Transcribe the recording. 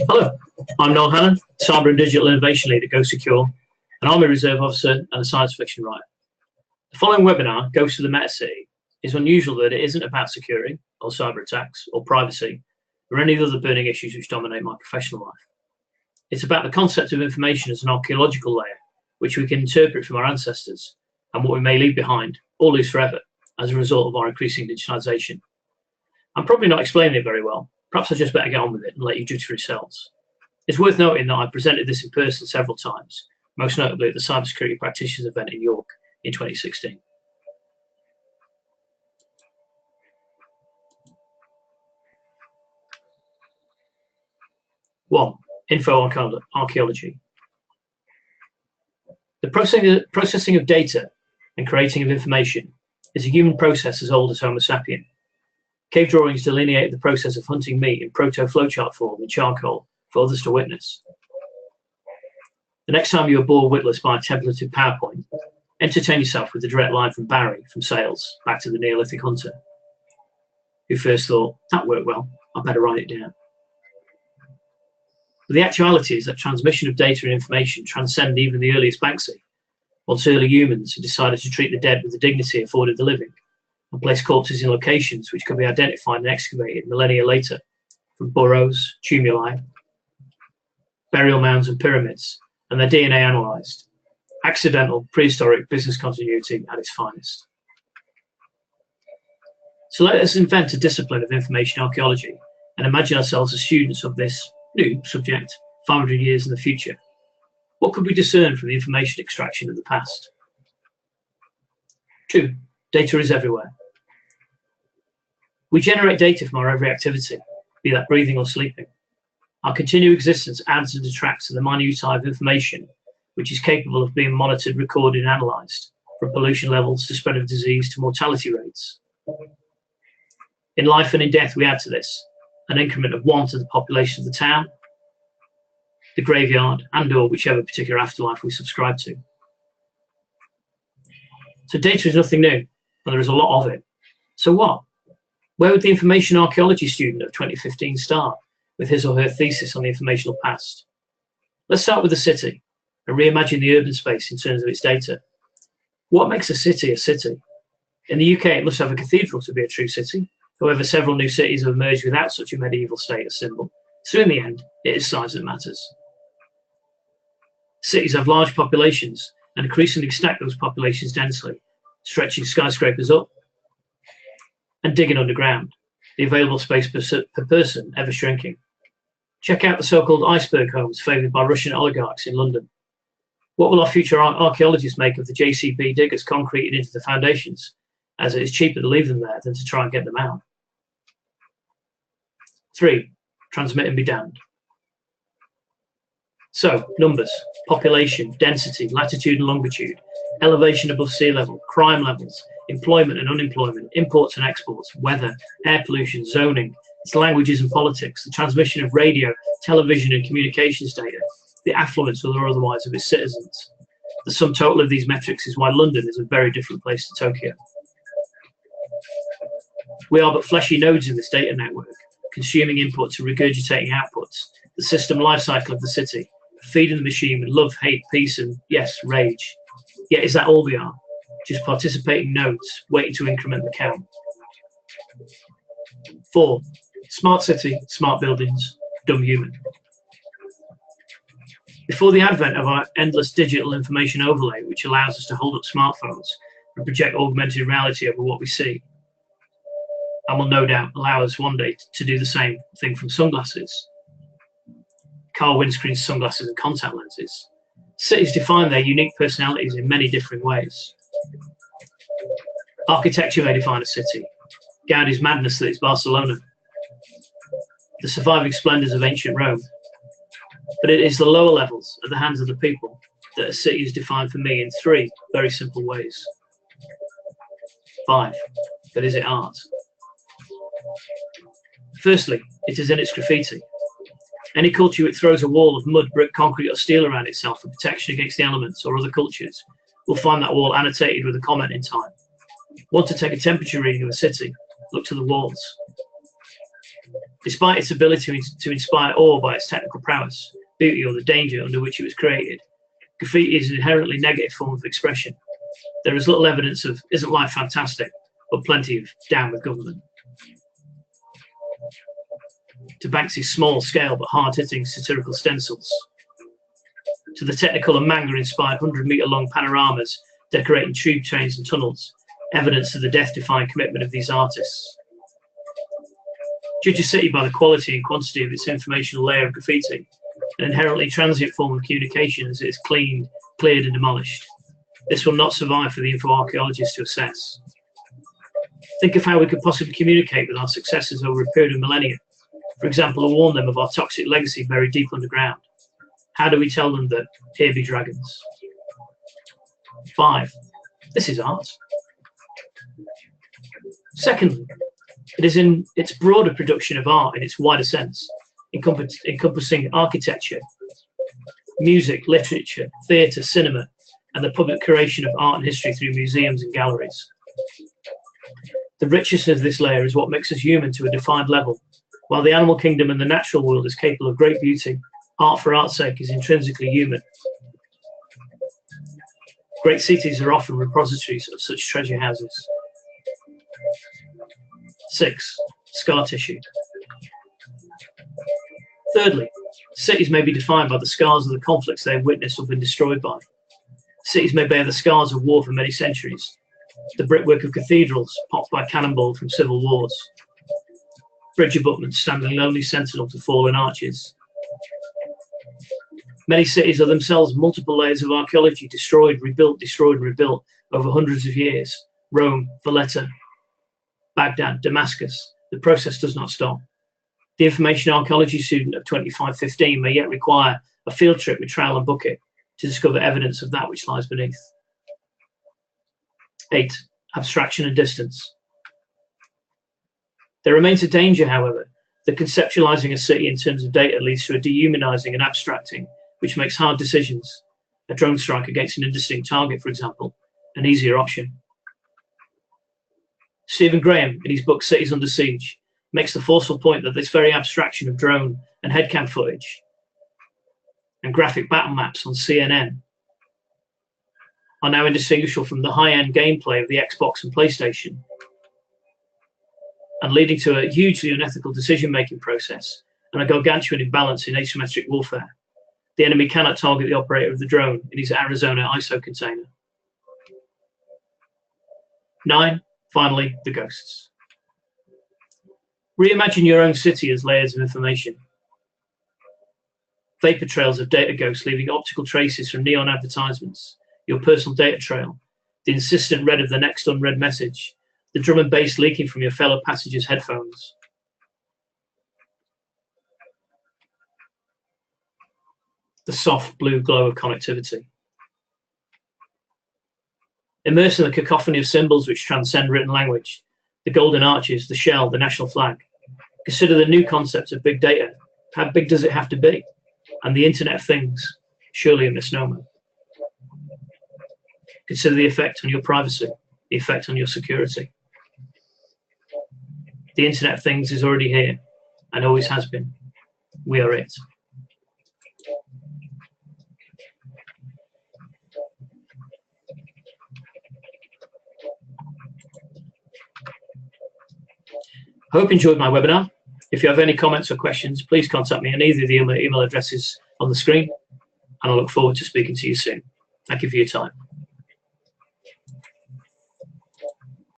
Hello, I'm Noel Hannan, Cyber and Digital Innovation Lead at Go Secure, an Army Reserve officer and a science fiction writer. The following webinar, Ghosts of the Meta City, is unusual that it isn't about security or cyber attacks or privacy or any other burning issues which dominate my professional life. It's about the concept of information as an archaeological layer, which we can interpret from our ancestors and what we may leave behind or lose forever as a result of our increasing digitalization. I'm probably not explaining it very well. Perhaps I just better get on with it and let you judge for yourselves. It's worth noting that I presented this in person several times, most notably at the Cybersecurity Practitioners event in York in 2016. One, info archaeology. The processing of data and creating of information is a human process as old as Homo sapien. Cave drawings delineate the process of hunting meat in proto-flowchart form in charcoal for others to witness. The next time you are bored witless by a templated PowerPoint, entertain yourself with the direct line from Barry from sales back to the Neolithic hunter, who first thought, that worked well, I better write it down. But the actuality is that transmission of data and information transcend even the earliest Banksy, once early humans who decided to treat the dead with the dignity afforded the living, and place corpses in locations which could be identified and excavated millennia later, from burrows, tumuli, burial mounds and pyramids, and their DNA analysed. Accidental, prehistoric business continuity at its finest. So let us invent a discipline of information archaeology and imagine ourselves as students of this new subject 500 years in the future. What could we discern from the information extraction of the past? 2. Data is everywhere. We generate data from our every activity, be that breathing or sleeping. Our continued existence adds and detracts to the minutiae of information which is capable of being monitored, recorded and analysed, from pollution levels to spread of disease to mortality rates. In life and in death we add to this an increment of 1 to the population of the town, the graveyard and or whichever particular afterlife we subscribe to. So data is nothing new, and there is a lot of it. So what? Where would the information archaeology student of 2015 start with his or her thesis on the informational past? Let's start with the city and reimagine the urban space in terms of its data. What makes a city a city? In the UK, it must have a cathedral to be a true city. However, several new cities have emerged without such a medieval status symbol. So in the end, it is size that matters. Cities have large populations and increasingly stack those populations densely, stretching skyscrapers up and digging underground, the available space per person ever shrinking. Check out the so-called iceberg homes favoured by Russian oligarchs in London. What will our future archaeologists make of the JCB diggers concreted into the foundations, as it is cheaper to leave them there than to try and get them out? 3. Transmit and be damned. So, numbers, population, density, latitude and longitude, elevation above sea level, crime levels, employment and unemployment, imports and exports, weather, air pollution, zoning, its languages and politics, the transmission of radio, television and communications data, the affluence or otherwise of its citizens. The sum total of these metrics is why London is a very different place to Tokyo. We are but fleshy nodes in this data network, consuming inputs and regurgitating outputs, the system life cycle of the city, feeding the machine with love, hate, peace and, yes, rage. Yet is that all we are? Just participating nodes, waiting to increment the count. 4. Smart city, smart buildings, dumb human. Before the advent of our endless digital information overlay, which allows us to hold up smartphones and project augmented reality over what we see, and will no doubt allow us one day to do the same thing from sunglasses, car windscreens, sunglasses and contact lenses, cities define their unique personalities in many different ways. Architecture may define a city. Gaudi's madness that is Barcelona. The surviving splendours of ancient Rome. But it is the lower levels at the hands of the people that a city is defined for me in 3 very simple ways. 5. But is it art? Firstly, it is in its graffiti. Any culture which throws a wall of mud, brick, concrete or steel around itself for protection against the elements or other cultures will find that wall annotated with a comment in time. Want to take a temperature reading of a city? Look to the walls. Despite its ability to inspire awe by its technical prowess, beauty, or the danger under which it was created, graffiti is an inherently negative form of expression. There is little evidence of "isn't life fantastic," but plenty of "down with government." To Banksy's small-scale but hard-hitting satirical stencils, to the technical and manga-inspired 100-metre-long panoramas decorating tube trains and tunnels, evidence of the death-defying commitment of these artists. Judge a city by the quality and quantity of its informational layer of graffiti, an inherently transient form of communication as it is cleaned, cleared and demolished. This will not survive for the info-archaeologist to assess. Think of how we could possibly communicate with our successors over a period of millennia. For example, to warn them of our toxic legacy buried deep underground. How do we tell them that here be dragons? 5. This is art. Secondly, it is in its broader production of art in its wider sense, encompassing architecture, music, literature, theatre, cinema, and the public curation of art and history through museums and galleries. The richness of this layer is what makes us human to a defined level. While the animal kingdom and the natural world is capable of great beauty, art for art's sake is intrinsically human. Great cities are often repositories of such treasure houses. 6. Scar tissue. Thirdly, cities may be defined by the scars of the conflicts they have witnessed or been destroyed by. Cities may bear the scars of war for many centuries. The brickwork of cathedrals popped by cannonball from civil wars. Bridge abutments standing lonely sentinel to fallen arches. Many cities are themselves multiple layers of archaeology, destroyed, rebuilt, destroyed, rebuilt over hundreds of years. Rome, Valletta, Baghdad, Damascus. The process does not stop. The information archaeology student of 2515 may yet require a field trip with trowel and bucket to discover evidence of that which lies beneath. 8. Abstraction and distance. There remains a danger, however, that conceptualizing a city in terms of data leads to a dehumanizing and abstracting, which makes hard decisions, a drone strike against an indistinct target, for example, an easier option. Stephen Graham, in his book Cities Under Siege, makes the forceful point that this very abstraction of drone and headcam footage and graphic battle maps on CNN are now indistinguishable from the high-end gameplay of the Xbox and PlayStation, and leading to a hugely unethical decision-making process and a gargantuan imbalance in asymmetric warfare. The enemy cannot target the operator of the drone in his Arizona ISO container. 9. Finally, the ghosts. Reimagine your own city as layers of information. Vapor trails of data ghosts leaving optical traces from neon advertisements, your personal data trail, the insistent read of the next unread message, the drum and bass leaking from your fellow passengers' headphones. The soft blue glow of connectivity. Immerse in the cacophony of symbols which transcend written language, the golden arches, the shell, the national flag. Consider the new concept of big data. How big does it have to be? And the Internet of Things, surely a misnomer. Consider the effect on your privacy, the effect on your security. The Internet of Things is already here and always has been. We are it. I hope you enjoyed my webinar. If you have any comments or questions, please contact me on either of the email addresses on the screen, and I look forward to speaking to you soon. Thank you for your time.